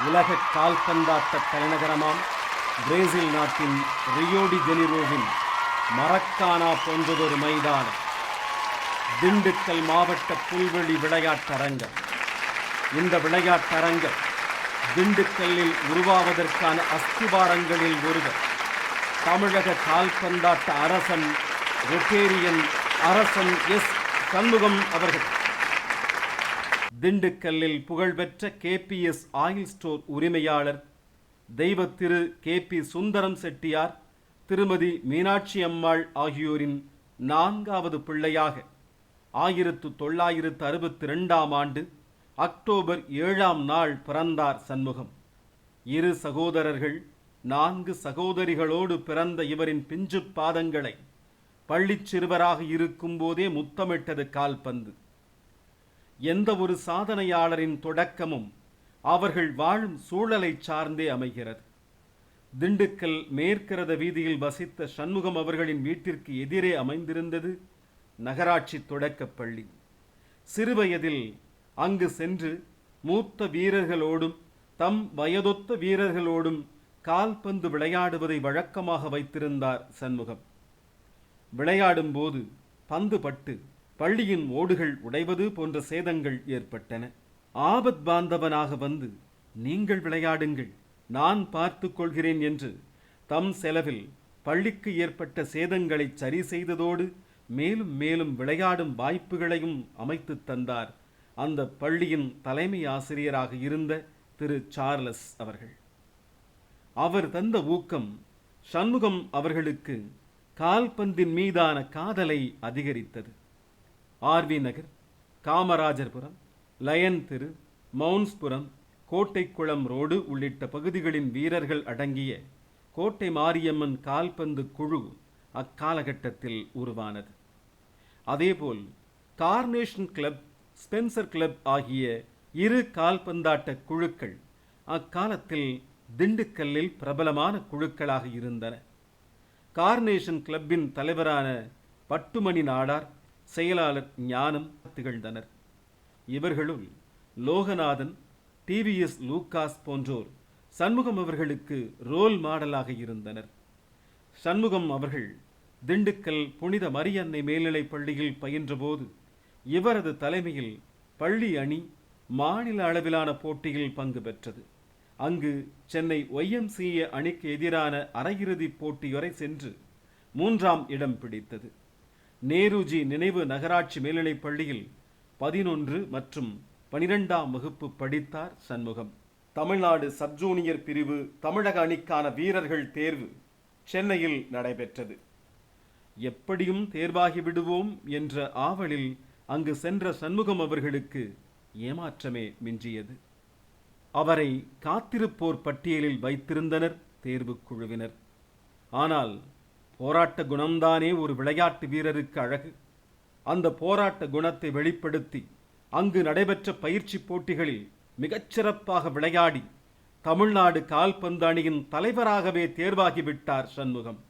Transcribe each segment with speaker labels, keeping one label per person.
Speaker 1: உலக கால்பந்தாட்ட தலைநகரமாம் பிரேசில் நாட்டின் ரியோ டி ஜெனிரோவின் மரக்கானா போன்றதொரு மைதானம், திண்டுக்கல் மாவட்ட புல்வெளி விளையாட்டரங்கம். இந்த விளையாட்டரங்கம் திண்டுக்கல்லில் உருவாவதற்கான அஸ்திவாரங்களில் ஒருவர் தமிழக கால்பந்தாட்ட அரசன் ரொட்டேரியன் அரசன் எஸ் சண்முகம் அவர்கள். திண்டுக்கல்லில் புகழ்பெற்ற கேபிஎஸ் ஆயில் ஸ்டோர் உரிமையாளர் தெய்வ திரு கே.பி. சுந்தரம் செட்டியார், திருமதி மீனாட்சி அம்மாள் ஆகியோரின் 4வது பிள்ளையாக 1962ஆம் ஆண்டு அக்டோபர் 7ஆம் நாள் பிறந்தார் சண்முகம். 2 சகோதரர்கள் 4 சகோதரிகளோடு பிறந்த இவரின் பிஞ்சு பாதங்களை பள்ளிச் சிறுவராக இருக்கும் போதே முத்தமிட்டது கால்பந்து. எந்த ஒரு சாதனையாளரின் தொடக்கமும் அவர்கள் வாழும் சூழலை சார்ந்தே அமைகிறது. திண்டுக்கல் மேற்கரத வீதியில் வசித்த சண்முகம் அவர்களின் வீட்டிற்கு எதிரே அமைந்திருந்தது நகராட்சி தொடக்கப் பள்ளி. சிறுவயதில் அங்கு சென்று மூத்த வீரர்களோடும் தம் வயதொத்த வீரர்களோடும் கால்பந்து விளையாடுவதை வழக்கமாக வைத்திருந்தார் சண்முகம். விளையாடும் போது பந்து பட்டு பள்ளியின் ஓடுகள் உடைவது போன்ற சேதங்கள் ஏற்பட்டன. ஆபத் பாந்தவனாக வந்து, நீங்கள் விளையாடுங்கள், நான் பார்த்து கொள்கிறேன் என்று தம் செலவில் பள்ளிக்கு ஏற்பட்ட சேதங்களை சரி செய்ததோடு மேலும் மேலும் விளையாடும் வாய்ப்புகளையும் அமைத்து தந்தார் அந்த பள்ளியின் தலைமை ஆசிரியராக இருந்த திரு சார்லஸ் அவர்கள். அவர் தந்த ஊக்கம் சண்முகம் அவர்களுக்கு கால்பந்தின் மீதான காதலை அதிகரித்தது. ஆர்வி நகர், காமராஜர்புரம், லயன் தெரு, மவுன்ஸ்புரம், கோட்டைக்குளம் ரோடு உள்ளிட்ட பகுதிகளின் வீரர்கள் அடங்கிய கோட்டை மாரியம்மன் கால்பந்து குழு அக்காலகட்டத்தில் உருவானது. அதேபோல் கார்னேஷன் கிளப், ஸ்பென்சர் கிளப் ஆகிய 2 கால்பந்தாட்ட குழுக்கள் அக்காலத்தில் திண்டுக்கல்லில் பிரபலமான குழுக்களாக இருந்தன. கார்னேஷன் கிளப்பின் தலைவரான பட்டுமணி நாடார், செயலாளர் ஞானம் திகழ்ந்தனர். இவர்களுள் லோகநாதன், டிவிஎஸ் லூகாஸ் போன்றோர் சண்முகம் அவர்களுக்கு ரோல் மாடலாக இருந்தனர். சண்முகம் அவர்கள் திண்டுக்கல் புனித மரியன்னை மேல்நிலைப் பள்ளியில் பயின்றபோது இவரது தலைமையில் பள்ளி அணி மாநில அளவிலான போட்டியில் பங்கு பெற்றது. அங்கு சென்னை YMCA அணிக்கு எதிரான அரையிறுதிப் போட்டி வரை சென்று 3ஆம் இடம் பிடித்தது. நேருஜி நினைவு நகராட்சி மேல்நிலைப் பள்ளியில் 11 மற்றும் 12ஆம் வகுப்பு படித்தார் சண்முகம். தமிழ்நாடு சப்ஜூனியர் பிரிவு தமிழக அணிக்கான வீரர்கள் தேர்வு சென்னையில் நடைபெற்றது. எப்படியும் தேர்வாகி விடுவோம் என்ற ஆவலில் அங்கு சென்ற சண்முகம் அவர்களுக்கு ஏமாற்றமே மிஞ்சியது. அவரை காத்திருப்போர் பட்டியலில் வைத்திருந்தனர் தேர்வு குழுவினர். ஆனால் போராட்ட குணம்தானே ஒரு விளையாட்டு வீரருக்கு அழகு. அந்த போராட்ட குணத்தை வெளிப்படுத்தி அங்கு நடைபெற்ற பயிற்சி போட்டிகளில் மிகச்சிறப்பாக விளையாடி தமிழ்நாடு கால்பந்து அணியின் தலைவராகவே தேர்வாகிவிட்டார் சண்முகம்.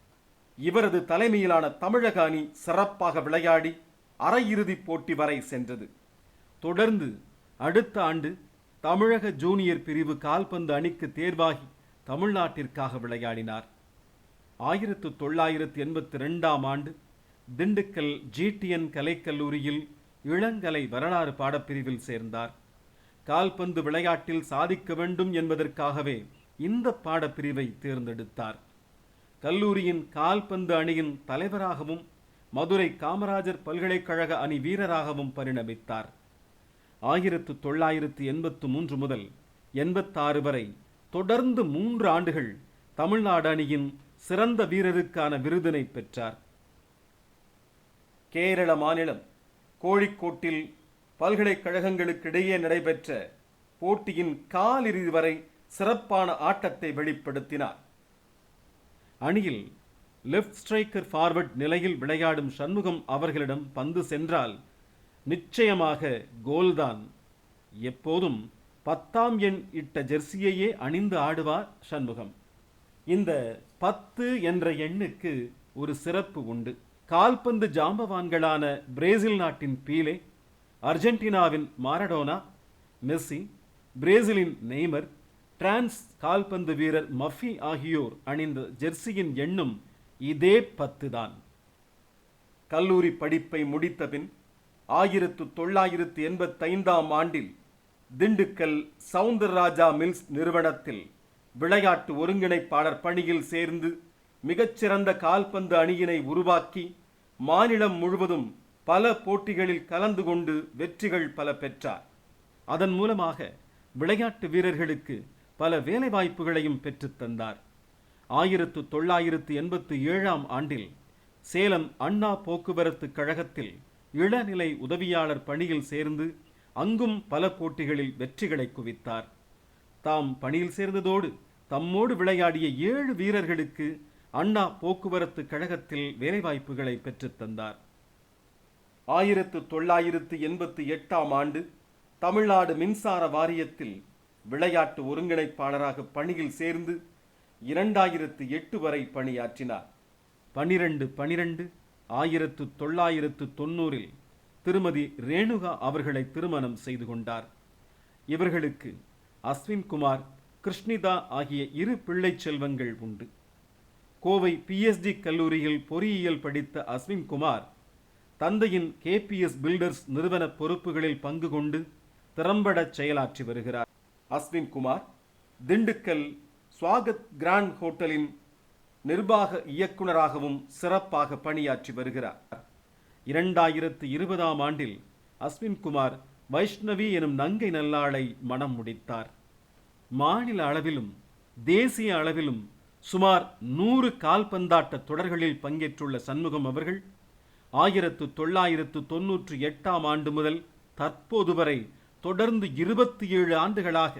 Speaker 1: இவரது தலைமையிலான தமிழக அணி சிறப்பாக விளையாடி அரையிறுதிப் போட்டி வரை சென்றது. தொடர்ந்து அடுத்த ஆண்டு தமிழக ஜூனியர் பிரிவு கால்பந்து அணிக்கு தேர்வாகி தமிழ்நாட்டிற்காக விளையாடினார். 1982ஆம் ஆண்டு திண்டுக்கல் GTN கலைக்கல்லூரியில் இளங்கலை வரலாறு பாடப்பிரிவில் சேர்ந்தார். கால்பந்து விளையாட்டில் சாதிக்க வேண்டும் என்பதற்காகவே இந்த பாடப்பிரிவை தேர்ந்தெடுத்தார். கல்லூரியின் கால்பந்து அணியின் தலைவராகவும் மதுரை காமராஜர் பல்கலைக்கழக அணி வீரராகவும் பரிணமித்தார். 1983 முதல் 86 வரை தொடர்ந்து 3 ஆண்டுகள் தமிழ்நாடு அணியின் சிறந்த வீரருக்கான விருதினை பெற்றார். கேரள மாநிலம் கோழிக்கோட்டில் பல்கலைக்கழகங்களுக்கிடையே நடைபெற்ற போட்டியின் காலிறுதி வரை சிறப்பான ஆட்டத்தை வெளிப்படுத்தினார். அணியில் லெஃப்ட் ஸ்ட்ரைக்கர் ஃபார்வர்ட் நிலையில் விளையாடும் சண்முகம் அவர்களிடம் பந்து சென்றால் நிச்சயமாக கோல்தான். எப்போதும் 10ஆம் எண் இட்ட ஜெர்சியையே அணிந்து ஆடுவார் சண்முகம். இந்த 10 என்ற எண்ணுக்கு ஒரு சிறப்பு உண்டு. கால்பந்து ஜாம்பவான்களான பிரேசில் நாட்டின் பீலே, அர்ஜென்டினாவின் மாரடோனா, மெஸ்ஸி, பிரேசிலின் நெய்மர், டிரான்ஸ் கால்பந்து வீரர் மஃபி ஆகியோர் அணிந்த ஜெர்சியின் எண்ணும் இதே 10 தான். கல்லூரி படிப்பை முடித்தபின் 1985ஆம் ஆண்டில் திண்டுக்கல் சவுந்தரராஜா மில்ஸ் நிறுவனத்தில் விளையாட்டு ஒருங்கிணைப்பாளர் பணியில் சேர்ந்து மிகச்சிறந்த கால்பந்து அணியினை உருவாக்கி மாநிலம் முழுவதும் பல போட்டிகளில் கலந்து கொண்டு வெற்றிகள் பல பெற்றார். அதன் மூலமாக விளையாட்டு வீரர்களுக்கு பல வேலைவாய்ப்புகளையும் பெற்றுத் தந்தார். 1987ஆம் ஆண்டில் சேலம் அண்ணா போக்குவரத்து கழகத்தில் இளநிலை உதவியாளர் பணியில் சேர்ந்து அங்கும் பல போட்டிகளில் வெற்றிகளை குவித்தார். தாம் பணியில் சேர்ந்ததோடு தம்மோடு விளையாடிய 7 வீரர்களுக்கு அண்ணா போக்குவரத்து கழகத்தில் வேலைவாய்ப்புகளை பெற்றுத் தந்தார். 1988ஆம் ஆண்டு தமிழ்நாடு மின்சார வாரியத்தில் விளையாட்டு ஒருங்கிணைப்பாளராக பணியில் சேர்ந்து 2008 வரை பணியாற்றினார். 12/12/1990 திருமதி ரேணுகா அவர்களை திருமணம் செய்து கொண்டார். இவர்களுக்கு அஸ்வின் குமார், கிருஷ்ணிதா ஆகிய 2 பிள்ளை செல்வங்கள் உண்டு. கோவை PSD கல்லூரியில் பொறியியல் படித்த அஸ்வின் குமார் தந்தையின் KPS பில்டர்ஸ் நிறுவன பொறுப்புகளில் பங்கு கொண்டு திறம்பட செயலாற்றி வருகிறார். அஸ்வின் குமார் திண்டுக்கல் ஸ்வாகத் கிராண்ட் ஹோட்டலின் நிர்வாக இயக்குநராகவும் சிறப்பாக பணியாற்றி வருகிறார். 2020ஆம் ஆண்டில் அஸ்வின் குமார் வைஷ்ணவி எனும் நங்கை நல்லாளை மணம் முடித்தார். மாநில அளவிலும் தேசிய அளவிலும் சுமார் 100 கால்பந்தாட்ட தொடர்களில் பங்கேற்றுள்ள சண்முகம் அவர்கள் 1998ஆம் ஆண்டு முதல் தற்போது வரை தொடர்ந்து 27 ஆண்டுகளாக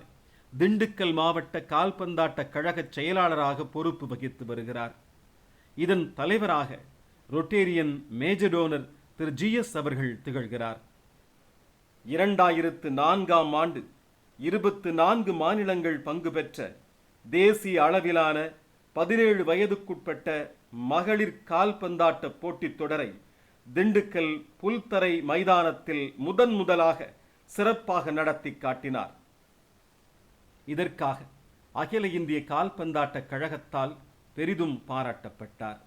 Speaker 1: திண்டுக்கல் மாவட்ட கால்பந்தாட்ட கழக செயலாளராக பொறுப்பு வகித்து வருகிறார். இதன் தலைவராக ரொட்டேரியன் மேஜர் டோனர் திரு GS அவர்கள் திகழ்கிறார். 2004ஆம் ஆண்டு 24 மாநிலங்கள் பங்கு பெற்ற தேசிய அளவிலான 17 வயதுக்குட்பட்ட மகளிர் கால்பந்தாட்ட போட்டித் தொடரை திண்டுக்கல் புல்தரை மைதானத்தில் முதலாக சிறப்பாக நடத்தி காட்டினார். இதற்காக அகில இந்திய கால்பந்தாட்ட கழகத்தால் பெரிதும் பாராட்டப்பட்டார்.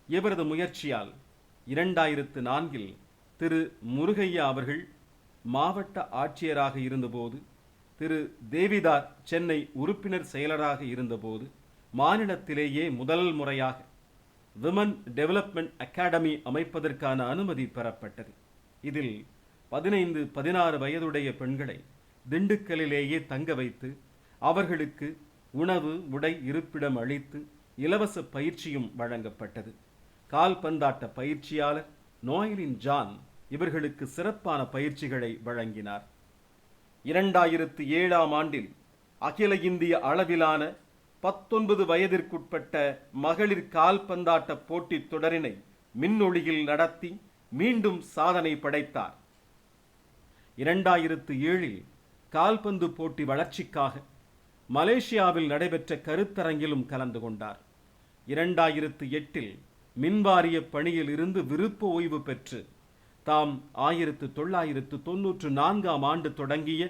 Speaker 1: இவரது முயற்சியால் 2004இல் திரு முருகையா அவர்கள் மாவட்ட ஆட்சியராக இருந்தபோது, திரு தேவிதார் சென்னை உறுப்பினர் செயலராக இருந்தபோது மாநிலத்திலேயே முதல் முறையாக விமன் டெவலப்மெண்ட் அகாடமி அமைப்பதற்கான அனுமதி பெறப்பட்டது. இதில் 15-16 வயதுடைய பெண்களை திண்டுக்கலிலேயே தங்க வைத்து அவர்களுக்கு உணவு, உடை, இருப்பிடம் அளித்து இலவச பயிற்சியும் வழங்கப்பட்டது. கால்பந்தாட்ட பயிற்சியாளர் நோயலின் ஜான் இவர்களுக்கு சிறப்பான பயிற்சிகளை வழங்கினார். 2007ஆம் ஆண்டில் அகில இந்திய அளவிலான 19 வயதிற்குட்பட்ட மகளிர் கால்பந்தாட்ட போட்டித் தொடரினை மின்னொளியில் நடத்தி மீண்டும் சாதனை படைத்தார். 2007இல் கால்பந்து போட்டி வளர்ச்சிக்காக மலேசியாவில் நடைபெற்ற கருத்தரங்கிலும் கலந்து கொண்டார். 2008இல் மின்வாரிய பணியில் இருந்து விருப்ப ஓய்வு பெற்று தாம் 1994ஆம் ஆண்டு தொடங்கிய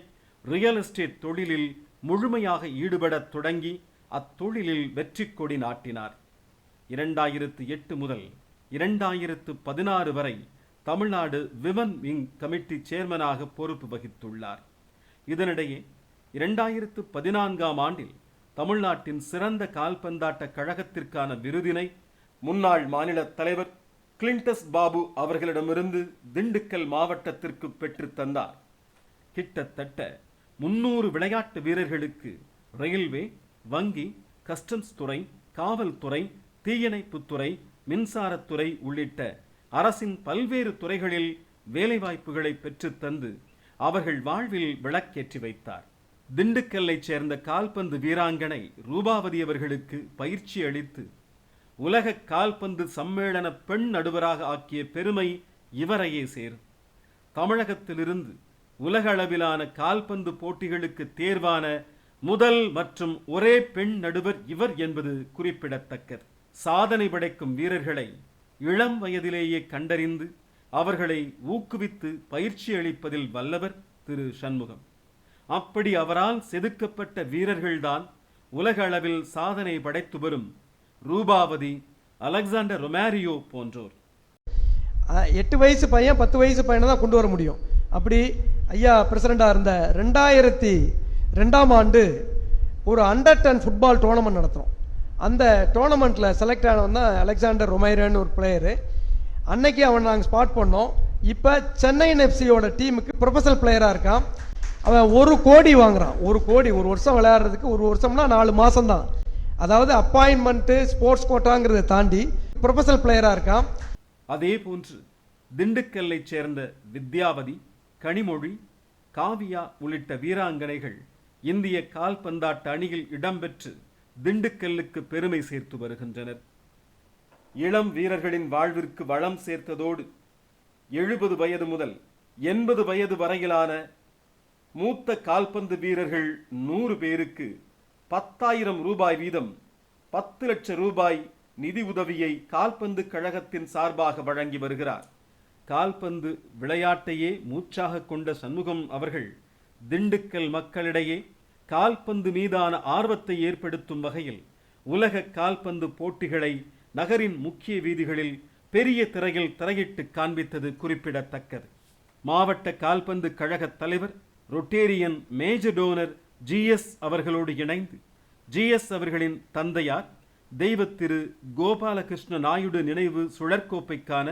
Speaker 1: ரியல் எஸ்டேட் தொழிலில் முழுமையாக ஈடுபடத் தொடங்கி அத்தொழிலில் வெற்றி கொடி நாட்டினார். 2008 முதல் 2016 வரை தமிழ்நாடு விமன் விங் கமிட்டி சேர்மனாக பொறுப்பு வகித்துள்ளார். இதனிடையே 2014ஆம் ஆண்டில் தமிழ்நாட்டின் சிறந்த கால்பந்தாட்ட கழகத்திற்கான விருதினை முன்னாள் மாநில தலைவர் கிளின்டஸ் பாபு அவர்களிடமிருந்து திண்டுக்கல் மாவட்டத்திற்கு பெற்று தந்தார். கிட்டத்தட்ட 300 விளையாட்டு வீரர்களுக்கு ரயில்வே, வங்கி, கஸ்டம்ஸ் துறை, காவல்துறை, தீயணைப்புத்துறை, மின்சாரத்துறை உள்ளிட்ட அரசின் பல்வேறு துறைகளில் வேலைவாய்ப்புகளை பெற்று தந்து அவர்கள் வாழ்வில் விளக்கேற்றி வைத்தார். திண்டுக்கல்லைச் சேர்ந்த கால்பந்து வீராங்கனை ரூபாவதி அவர்களுக்கு பயிற்சி அளித்து உலக கால்பந்து சம்மேளன பெண் நடுவராக ஆக்கிய பெருமை இவரையே சேரும். தமிழகத்திலிருந்து உலக அளவிலான கால்பந்து போட்டிகளுக்கு தேர்வான முதல் மற்றும் ஒரே பெண் நடுவர் இவர் என்பது குறிப்பிடத்தக்கது. சாதனை படைக்கும் வீரர்களை இளம் வயதிலேயே கண்டறிந்து அவர்களை ஊக்குவித்து பயிற்சி அளிப்பதில் வல்லவர் திரு சண்முகம். அப்படி அவரால் செதுக்கப்பட்ட வீரர்கள்தான் உலக அளவில் சாதனை படைத்து வரும் ரூபாவதி, அலெக்சாண்டர் ரொமாரியோ போன்றோர்.
Speaker 2: 8 வயசு பையன் 10 வயசு பையனை தான் கொண்டு வர முடியும். அப்படி ஐயா பிரசிடண்டாக இருந்த 2002ஆம் ஆண்டு ஒரு அண்டர் 10 ஃபுட்பால் டோர்னமெண்ட் நடத்துகிறோம். அந்த டோர்னமெண்ட்டில் செலக்ட் ஆனவன் தான் அலெக்சாண்டர் ரொமைரோன்னு ஒரு பிளேயரு. அன்னைக்கு அவன் நாங்கள் ஸ்பாட் பண்ணோம். இப்போ சென்னை எஃப்சியோட டீமுக்கு ப்ரொஃபஷனல் பிளேயராக இருக்கான். அவன் 1 கோடி வாங்குறான். 1 கோடி ஒரு வருஷம் விளையாடுறதுக்கு. ஒரு வருஷம்னா 4 மாதம் தான். அதாவது அப்பாயின்மெண்ட்டு, ஸ்போர்ட்ஸ் கோட்டாங்கிறத தாண்டி ப்ரொஃபஷனல் பிளேயராக இருக்கான்.
Speaker 1: அதே போன்று திண்டுக்கல்லைச் சேர்ந்த வித்யாவதி, கனிமொழி, காவியா உள்ளிட்ட வீராங்கனைகள் இந்திய கால்பந்தாட்ட அணியில் இடம்பெற்று திண்டுக்கல்லுக்கு பெருமை சேர்த்து வருகின்றனர். இளம் வீரர்களின் வாழ்விற்கு வளம் சேர்த்ததோடு 70 வயது முதல் 80 வயது வரையிலான மூத்த கால்பந்து வீரர்கள் 100 பேருக்கு 10,000 ரூபாய் வீதம் 10 லட்சம் ரூபாய் நிதி உதவியை கால்பந்து கழகத்தின் சார்பாக வழங்கி வருகிறார். கால்பந்து விளையாட்டையே மூச்சாக கொண்ட சண்முகம் அவர்கள் திண்டுக்கல் மக்களிடையே கால்பந்து மீதான ஆர்வத்தை ஏற்படுத்தும் வகையில் உலக கால்பந்து போட்டிகளை நகரின் முக்கிய வீதிகளில் பெரிய திரையில் திரையிட்டு காண்பித்தது குறிப்பிடத்தக்கது. மாவட்ட கால்பந்து கழக தலைவர் ரொட்டேரியன் மேஜர் டோனர் ஜிஎஸ் அவர்களோடு இணைந்து ஜிஎஸ் அவர்களின் தந்தையார் தெய்வ திரு கோபாலகிருஷ்ண நாயுடு நினைவு சுழற்கோப்பைக்கான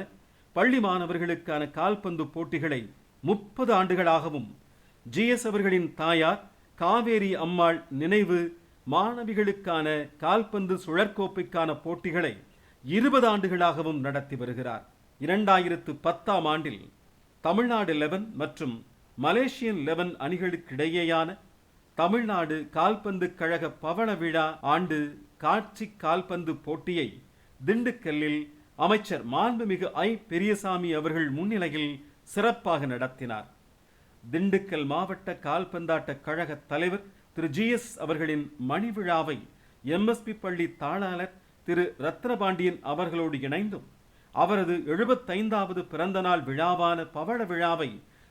Speaker 1: பள்ளி மாணவர்களுக்கான கால்பந்து போட்டிகளை 30 ஆண்டுகளாகவும், ஜிஎஸ் அவர்களின் தாயார் காவேரி அம்மாள் நினைவு மாணவிகளுக்கான கால்பந்து சுழற்கோப்பைக்கான போட்டிகளை 20 ஆண்டுகளாகவும் நடத்தி வருகிறார். 2010ஆம் ஆண்டில் தமிழ்நாடு 11 மற்றும் மலேசியன் 11 அணிகளுக்கிடையேயான தமிழ்நாடு கால்பந்து கழக பவள விழா ஆண்டு காட்சி கால்பந்து போட்டியை திண்டுக்கல்லில் அமைச்சர் மாண்புமிகு ஐ. பெரியசாமி அவர்கள் முன்னிலையில் சிறப்பாக நடத்தினார். திண்டுக்கல் மாவட்ட கால்பந்தாட்ட கழக தலைவர் திரு ஜிஎஸ் அவர்களின் மணி விழாவை எம்எஸ்பி பள்ளி தாளாளர் திரு ரத்னபாண்டியன் அவர்களோடு இணைந்தும், அவரது 75வது பிறந்த நாள் விழாவான பவள விழாவை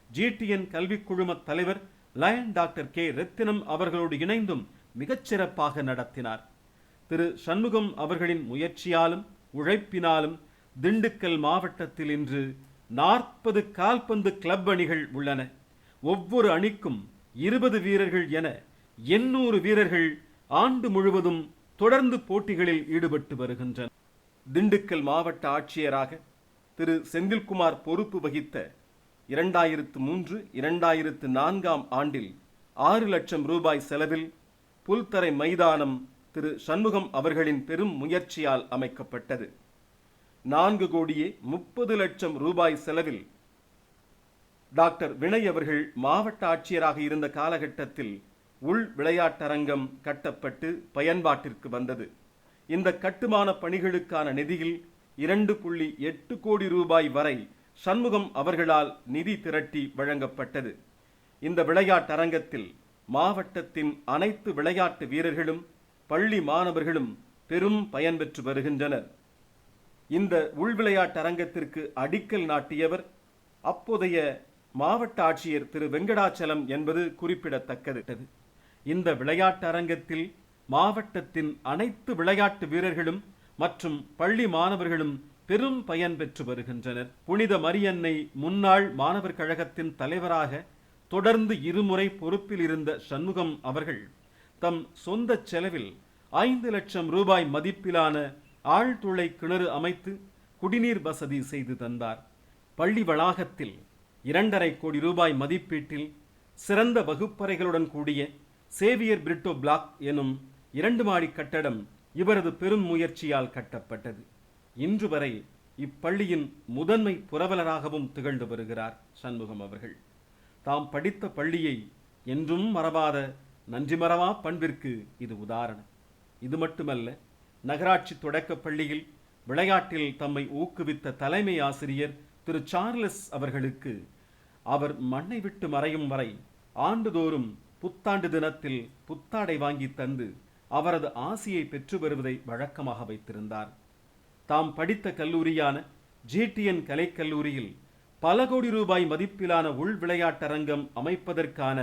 Speaker 1: ஜிடிஎன் கல்விக் குழும தலைவர் லயன் டாக்டர் கே. ரத்தினம் அவர்களோடு இணைந்தும் மிகச்சிறப்பாக நடத்தினார். திரு சண்முகம் அவர்களின் முயற்சியாலும் உழைப்பினாலும் திண்டுக்கல் மாவட்டத்தில் இன்று 40 கால்பந்து கிளப் அணிகள் உள்ளன. ஒவ்வொரு அணிக்கும் 20 வீரர்கள் என 800 வீரர்கள் ஆண்டு முழுவதும் தொடர்ந்து போட்டிகளில் ஈடுபட்டு வருகின்றனர். திண்டுக்கல் மாவட்ட ஆட்சியராக திரு செந்தில்குமார் பொறுப்பு வகித்த 2003-2004ஆம் ஆண்டில் 6 லட்சம் ரூபாய் செலவில் புல்தரை மைதானம் திரு சண்முகம் அவர்களின் பெரும் முயற்சியால் அமைக்கப்பட்டது. 4 கோடியே 30 லட்சம் ரூபாய் செலவில் டாக்டர் வினய் அவர்கள் மாவட்ட ஆட்சியராக இருந்த காலகட்டத்தில் உள் விளையாட்டரங்கம் கட்டப்பட்டு பயன்பாட்டிற்கு வந்தது. இந்த கட்டுமான பணிகளுக்கான நிதியில் 2.8 கோடி ரூபாய் வரை சண்முகம் அவர்களால் நிதி திரட்டி வழங்கப்பட்டது. இந்த விளையாட்டரங்கத்தில் மாவட்டத்தின் அனைத்து விளையாட்டு வீரர்களும் பள்ளி மாணவர்களும் பெரும் பயன்பெற்று வருகின்றனர். இந்த உள் விளையாட்டரங்கத்திற்கு அடிக்கல் நாட்டியவர் அப்போதைய மாவட்ட ஆட்சியர் திரு வெங்கடாச்சலம் என்பது குறிப்பிடத்தக்கது. இந்த விளையாட்டரங்கத்தில் மாவட்டத்தின் அனைத்து விளையாட்டு வீரர்களும் மற்றும் பள்ளி மாணவர்களும் பெரும் பயன் பெற்று வருகின்றனர். புனித மரியன்னை முன்னாள் மாணவர் கழகத்தின் தலைவராக தொடர்ந்து 2 முறை பொறுப்பில் இருந்த சண்முகம் அவர்கள் தம் சொந்த செலவில் 5 லட்சம் ரூபாய் மதிப்பிலான ஆழ்துளை கிணறு அமைத்து குடிநீர் வசதி செய்து தந்தார். பள்ளி வளாகத்தில் 2.5 கோடி ரூபாய் மதிப்பீட்டில் சிறந்த வகுப்பறைகளுடன் கூடிய சேவியர் பிரிட்டோ பிளாக் எனும் 2 மாடி கட்டடம் இவரது பெரும் முயற்சியால் கட்டப்பட்டது. இன்று வரை இப்பள்ளியின் முதன்மை புரவலராகவும் திகழ்ந்து வருகிறார் சண்முகம் அவர்கள். தாம் படித்த பள்ளியை என்றும் மறவாத நன்றி மறவா பண்பிற்கு இது உதாரணம். இது மட்டுமல்ல, நகராட்சி தொடக்க பள்ளியில் விளையாட்டில் தம்மை ஊக்குவித்த தலைமை ஆசிரியர் திரு சார்லஸ் அவர்களுக்கு அவர் மண்ணை விட்டு மறையும் வரை ஆண்டுதோறும் புத்தாண்டு தினத்தில் புத்தாடை வாங்கி தந்து அவரது ஆசியை பெற்று வருவதை வழக்கமாக வைத்திருந்தார். தாம் படித்த கல்லூரியான ஜிடிஎன் கலைக்கல்லூரியில் பல கோடி ரூபாய் மதிப்பிலான உள் விளையாட்டரங்கம் அமைப்பதற்கான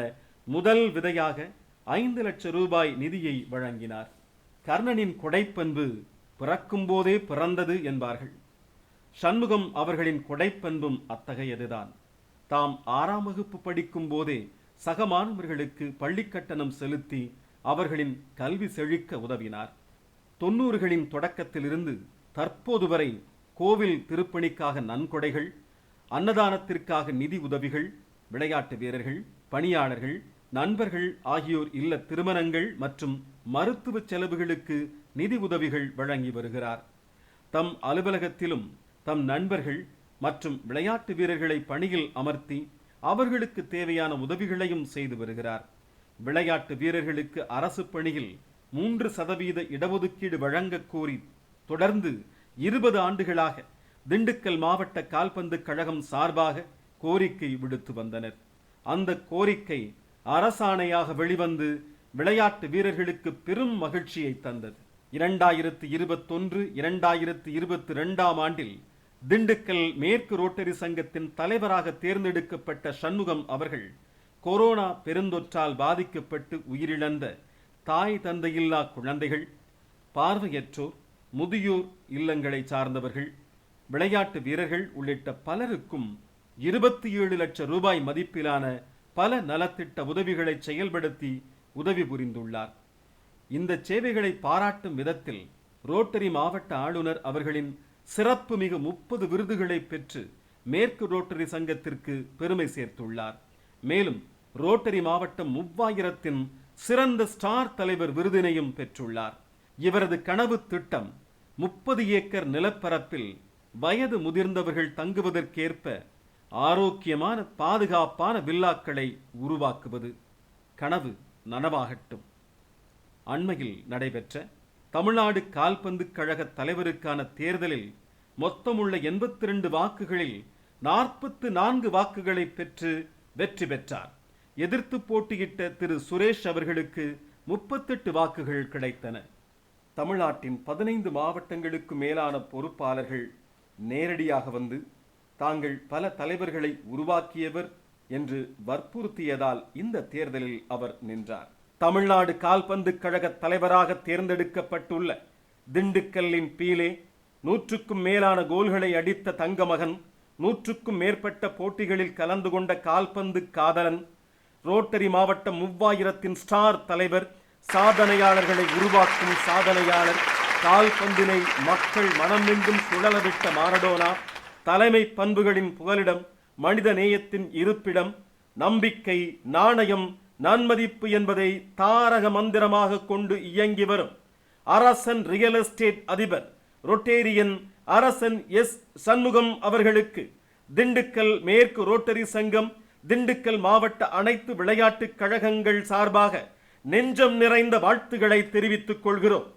Speaker 1: முதல் விதையாக 5 லட்சம் ரூபாய் நிதியை வழங்கினார். கர்ணனின் கொடைப்பண்பு பிறக்கும் போதே பிறந்தது என்பார்கள். சண்முகம் அவர்களின் கொடைப்பண்பும் அத்தகையதுதான். தாம் 6ஆம் வகுப்பு படிக்கும் போதே சக மாணவர்களுக்கு பள்ளி கட்டணம் செலுத்தி அவர்களின் கல்வி செழிக்க உதவினார். 90களின் தொடக்கத்திலிருந்து தற்போது வரை கோவில் திருப்பணிக்காக நன்கொடைகள், அன்னதானத்திற்காக நிதி உதவிகள், விளையாட்டு வீரர்கள், பணியாளர்கள், நண்பர்கள் ஆகியோர் இல்ல திருமணங்கள் மற்றும் மருத்துவ செலவுகளுக்கு நிதி உதவிகள் வழங்கி வருகிறார். தம் அலுவலகத்திலும் தம் நண்பர்கள் மற்றும் விளையாட்டு வீரர்களை பணியில் அமர்த்தி அவர்களுக்கு தேவையான உதவிகளையும் செய்து வருகிறார். விளையாட்டு வீரர்களுக்கு அரசு பணியில் 3% இடஒதுக்கீடு வழங்க கோரி தொடர்ந்து 20 ஆண்டுகளாக திண்டுக்கல் மாவட்ட கால்பந்து கழகம் சார்பாக கோரிக்கை விடுத்து வந்தனர். அந்த கோரிக்கை அரசாணையாக வெளிவந்து விளையாட்டு வீரர்களுக்கு பெரும் மகிழ்ச்சியை தந்தது. 2021, 2022 ஆண்டில் திண்டுக்கல் மேற்கு ரோட்டரி சங்கத்தின் தலைவராக தேர்ந்தெடுக்கப்பட்ட சண்முகம் அவர்கள் கொரோனா பெருந்தொற்றால் பாதிக்கப்பட்டு உயிரிழந்த தாய் தந்தையில்லா குழந்தைகள், பார்வையற்றோர், முதியோர் இல்லங்களை சார்ந்தவர்கள், விளையாட்டு வீரர்கள் உள்ளிட்ட பலருக்கும் 27 லட்சம் ரூபாய் மதிப்பிலான பல நலத்திட்ட உதவிகளை செயல்படுத்தி உதவி புரிந்துள்ளார். இந்த சேவைகளை பாராட்டும் விதத்தில் ரோட்டரி மாவட்ட ஆளுநர் அவர்களின் சிறப்பு மிகு 30 விருதுகளை பெற்று மேற்கு ரோட்டரி சங்கத்திற்கு பெருமை சேர்த்துள்ளார். மேலும் ரோட்டரி மாவட்டம் 3000 சிறந்த ஸ்டார் தலைவர் விருதினையும் பெற்றுள்ளார். இவரது கனவு திட்டம் 30 ஏக்கர் நிலப்பரப்பில் வயது முதிர்ந்தவர்கள் தங்குவதற்கேற்ப ஆரோக்கியமான பாதுகாப்பான வில்லாக்களை உருவாக்குவது. கனவு நனவாகட்டும். அண்மையில் நடைபெற்ற தமிழ்நாடு கால்பந்து கழக தலைவருக்கான தேர்தலில் மொத்தமுள்ள 82 வாக்குகளில் 44 வாக்குகளை பெற்று வெற்றி பெற்றார். எதிர்த்து போட்டியிட்ட திரு சுரேஷ் அவர்களுக்கு 38 வாக்குகள் கிடைத்தன. தமிழ்நாட்டின் 15 மாவட்டங்களுக்கு மேலான பொறுப்பாளர்கள் நேரடியாக வந்து தாங்கள் பல தலைவர்களை உருவாக்கியவர் என்று வற்புறுத்தியதால் இந்த தேர்தலில் அவர் நின்றார். தமிழ்நாடு கால்பந்து கழக தலைவராக தேர்ந்தெடுக்கப்பட்டுள்ள திண்டுக்கல்லின் பீலே 100க்கும் மேலான கோல்களை அடித்த தங்கமகன், 100க்கும் மேற்பட்ட போட்டிகளில் கலந்து கொண்ட கால்பந்து காதலன், ரோட்டரி மாவட்டம் 3000 ஸ்டார் தலைவர், சாதனையாளர்களை உருவாக்கும் சாதனையாளர், கால்பந்தினை மக்கள் மனமெங்கும் சுழலவிட்ட மாரடோனா, தலைமை பண்புகளின் புகலிடம், மனித நேயத்தின் இருப்பிடம், நம்பிக்கை, நாணயம், நன்மதிப்பு என்பதை தாரக மந்திரமாக கொண்டு இயங்கி வரும் அரசன் ரியல் எஸ்டேட் அதிபர் ரொட்டேரியன் அரசன் எஸ். சண்முகம் அவர்களுக்கு திண்டுக்கல் மேற்கு ரோட்டரி சங்கம், திண்டுக்கல் மாவட்ட அனைத்து விளையாட்டு கழகங்கள் சார்பாக நெஞ்சம் நிறைந்த வாழ்த்துக்களை தெரிவித்துக் கொள்கிறோம்.